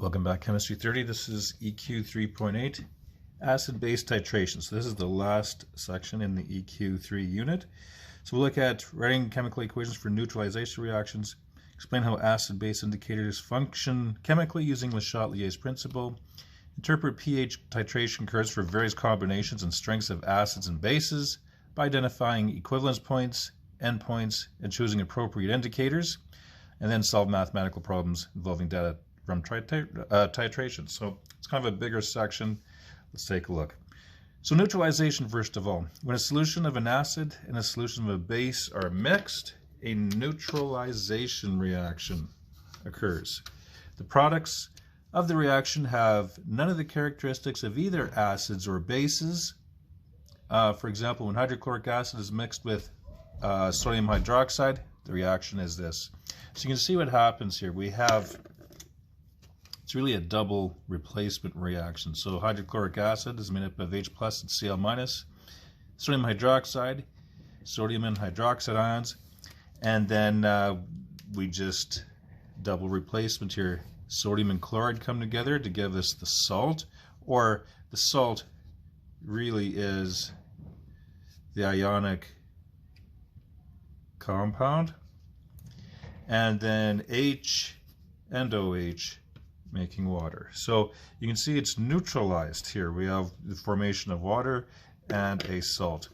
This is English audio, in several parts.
Welcome back, Chemistry 30. This is EQ3.8, acid-base titration. So this is the last section in the EQ3 unit. So we'll look at writing chemical equations for neutralization reactions, explain how acid-base indicators function chemically using Le Chatelier's principle, interpret pH titration curves for various combinations and strengths of acids and bases by identifying equivalence points, endpoints, and choosing appropriate indicators, and then solve mathematical problems involving data from titration. So it's kind of a bigger section. Let's take a look. So neutralization, first of all. When a solution of an acid and a solution of a base are mixed, a neutralization reaction occurs. The products of the reaction have none of the characteristics of either acids or bases. For example, when hydrochloric acid is mixed with sodium hydroxide, the reaction is this. So you can see what happens here. We have It's really a double replacement reaction. So hydrochloric acid is made up of H plus and Cl minus, sodium hydroxide, sodium and hydroxide ions, and then we just double replacement here. Sodium and chloride come together to give us the salt, or the salt really is the ionic compound, and then H and OH making water. So you can see it's neutralized here. We have the formation of water and a salt.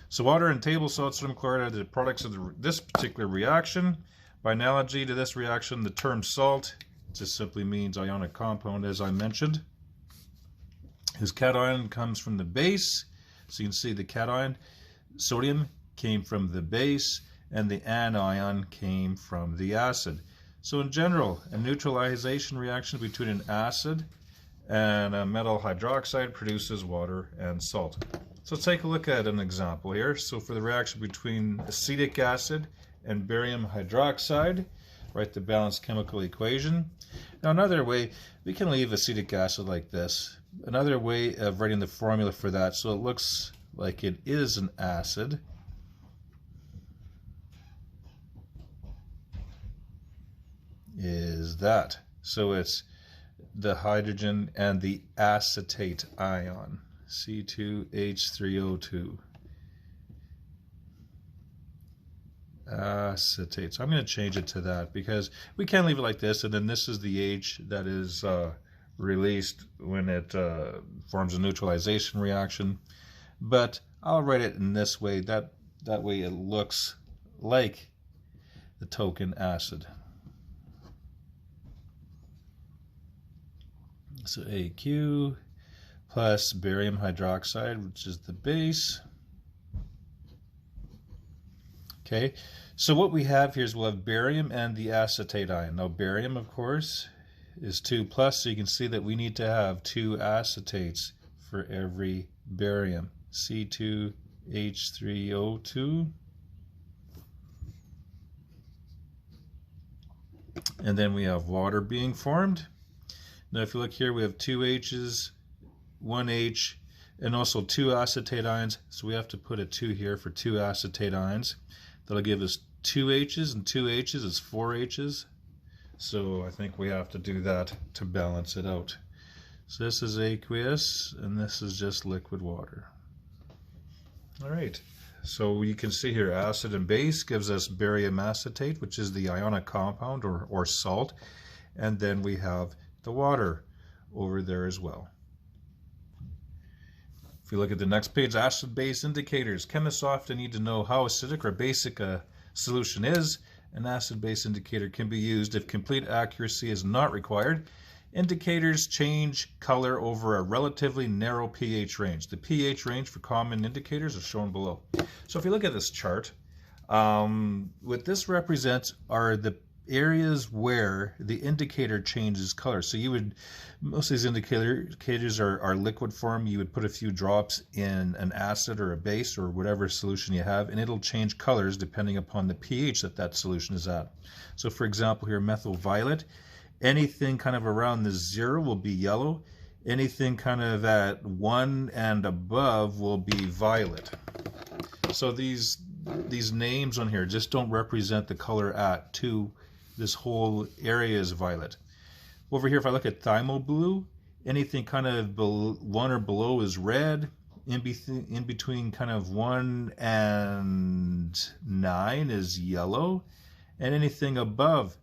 So water and table salt sodium chloride are the products of this particular reaction. By analogy to this reaction, the term salt just simply means ionic compound, as I mentioned. Whose cation comes from the base. So you can see the cation, sodium, came from the base, and the anion came from the acid. So in general, a neutralization reaction between an acid and a metal hydroxide produces water and salt. So let's take a look at an example here. So for the reaction between acetic acid and barium hydroxide, write the balanced chemical equation. Now another way, we can leave acetic acid like this. Another way of writing the formula for that, so it looks like it is an acid, is that. So it's the hydrogen and the acetate ion, C2H3O2. Acetate. So I'm going to change it to that because we can leave it like this, and then this is the H that is released when it forms a neutralization reaction. But I'll write it in this way. That way it looks like the token acid. So AQ plus barium hydroxide, which is the base. Okay, so what we have here is we'll have barium and the acetate ion. Now barium, of course, is 2 plus, so you can see that we need to have 2 acetates for every barium. C2H3O2. And then we have water being formed. Now if you look here, we have 2 H's, 1 H, and also 2 acetate ions. So we have to put a 2 here for 2 acetate ions. That'll give us 2 H's, and 2 H's is 4 H's. So I think we have to do that to balance it out. So this is aqueous, and this is just liquid water. All right. So you can see here, acid and base gives us barium acetate, which is the ionic compound or salt. And then we have the water over there as well. If you look at the next page, acid-base indicators. Chemists often need to know how acidic or basic a solution is. An acid-base indicator can be used if complete accuracy is not required. Indicators change color over a relatively narrow pH range. The pH range for common indicators is shown below. So if you look at this chart, what this represents are the areas where the indicator changes color. So you would, most of these indicators are liquid form. You would put a few drops in an acid or a base or whatever solution you have, and it'll change colors depending upon the pH that solution is at. So for example here, methyl violet, anything kind of around the 0 will be yellow. Anything kind of at 1 and above will be violet. So these names on here just don't represent the color at 2. This whole area is violet. Over here, if I look at thymo blue, anything kind of 1 or below is red. In between kind of 1 and 9 is yellow. And anything above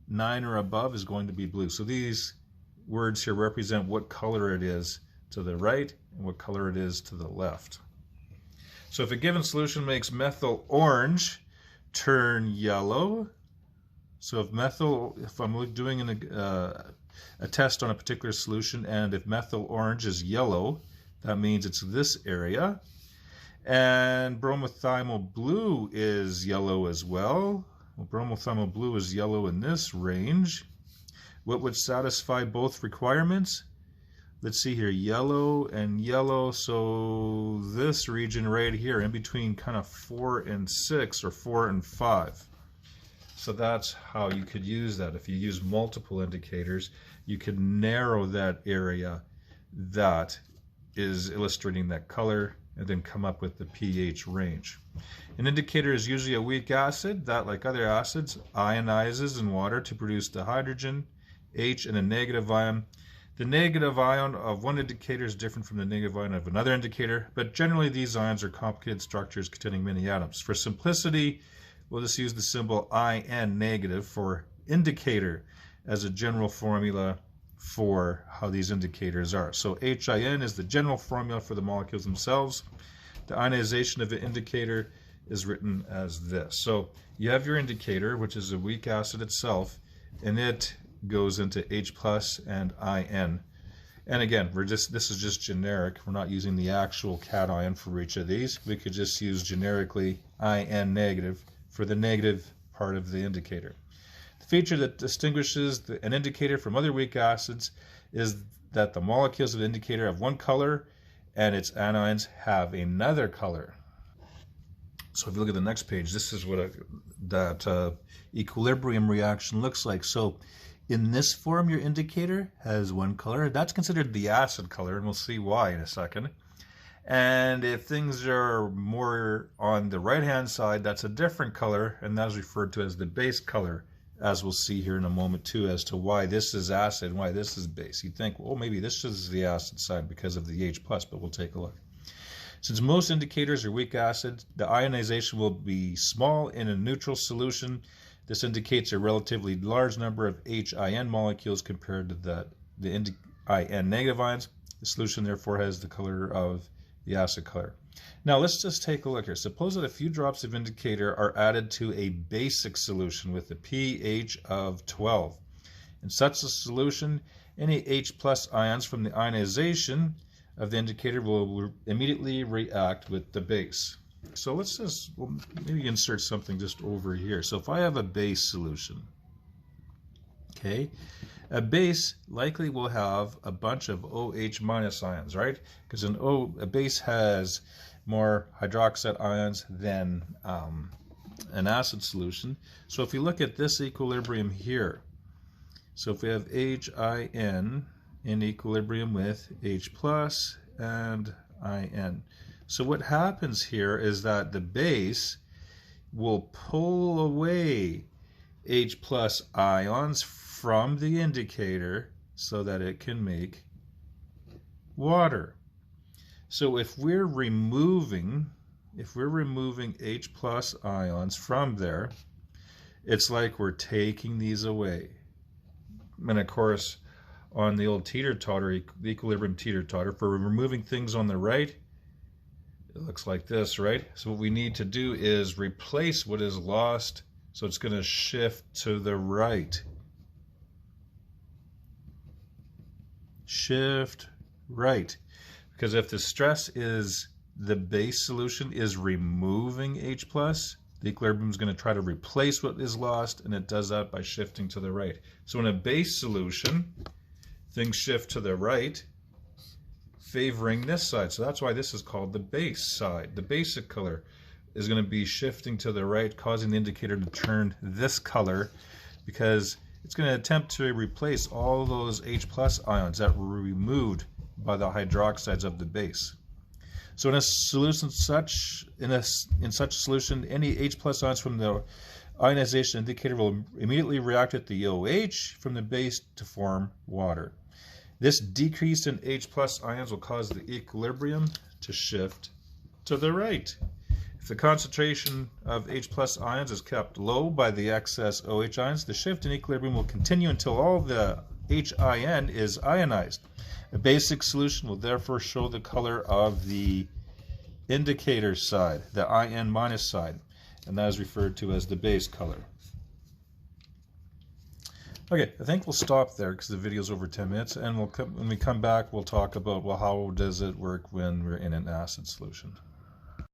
9 or above is going to be blue. So these words here represent what color it is to the right and what color it is to the left. So if a given solution makes methyl orange turn yellow, so if I'm doing a test on a particular solution, and if methyl orange is yellow, that means it's this area. And bromothiamyl blue is yellow as well. Well, bromothiamyl blue is yellow in this range. What would satisfy both requirements? Let's see here, yellow and yellow. So this region right here, in between kind of 4 and 6 or 4 and 5. So that's how you could use that. If you use multiple indicators, you could narrow that area that is illustrating that color and then come up with the pH range. An indicator is usually a weak acid that, like other acids, ionizes in water to produce the hydrogen, H, and a negative ion. The negative ion of one indicator is different from the negative ion of another indicator, but generally these ions are complicated structures containing many atoms. For simplicity, we'll just use the symbol In negative for indicator as a general formula for how these indicators are. So HIN is the general formula for the molecules themselves. The ionization of an indicator is written as this. So you have your indicator, which is a weak acid itself, and it goes into H plus and IN. And again, this is just generic. We're not using the actual cation for each of these. We could just use generically In negative for the negative part of the indicator. The feature that distinguishes an indicator from other weak acids is that the molecules of the indicator have one color and its anions have another color. So if you look at the next page, this is what that equilibrium reaction looks like. So in this form, your indicator has one color. That's considered the acid color, and we'll see why in a second. And if things are more on the right-hand side, that's a different color, and that's referred to as the base color, as we'll see here in a moment too, as to why this is acid and why this is base. You'd think, well, maybe this is the acid side because of the H+, but we'll take a look. Since most indicators are weak acids, the ionization will be small in a neutral solution. This indicates a relatively large number of HIN molecules compared to the IN negative ions. The solution therefore has the color of the acid color. Now let's just take a look here. Suppose that a few drops of indicator are added to a basic solution with a pH of 12. In such a solution, any H+ ions from the ionization of the indicator will immediately react with the base. So let's just maybe insert something just over here. So if I have a base solution, okay, a base likely will have a bunch of OH- ions, right? Because a base has more hydroxide ions than an acid solution. So if you look at this equilibrium here, so if we have HIN in equilibrium with H+ and IN. So what happens here is that the base will pull away H+ ions from the indicator so that it can make water. So if we're removing H+ ions from there, it's like we're taking these away. And of course, on the old teeter-totter, the equilibrium teeter-totter, for removing things on the right, it looks like this, right? So what we need to do is replace what is lost, so it's going to shift to the right. Shift right. Because if the stress is the base solution is removing H+, the equilibrium is going to try to replace what is lost, and it does that by shifting to the right. So in a base solution, things shift to the right, favoring this side. So that's why this is called the base side. The basic color is going to be shifting to the right, causing the indicator to turn this color, because it's going to attempt to replace all those H+ ions that were removed by the hydroxides of the base. So in a solution in such a solution, any H+ ions from the Ionization indicator will immediately react with the OH from the base to form water. This decrease in H plus ions will cause the equilibrium to shift to the right. If the concentration of H plus ions is kept low by the excess OH ions, the shift in equilibrium will continue until all the HIN is ionized. A basic solution will therefore show the color of the indicator side, the IN minus side, and that is referred to as the base color. Okay, I think we'll stop there because the video is over 10 minutes, and when we come back, we'll talk about, well, how does it work when we're in an acid solution.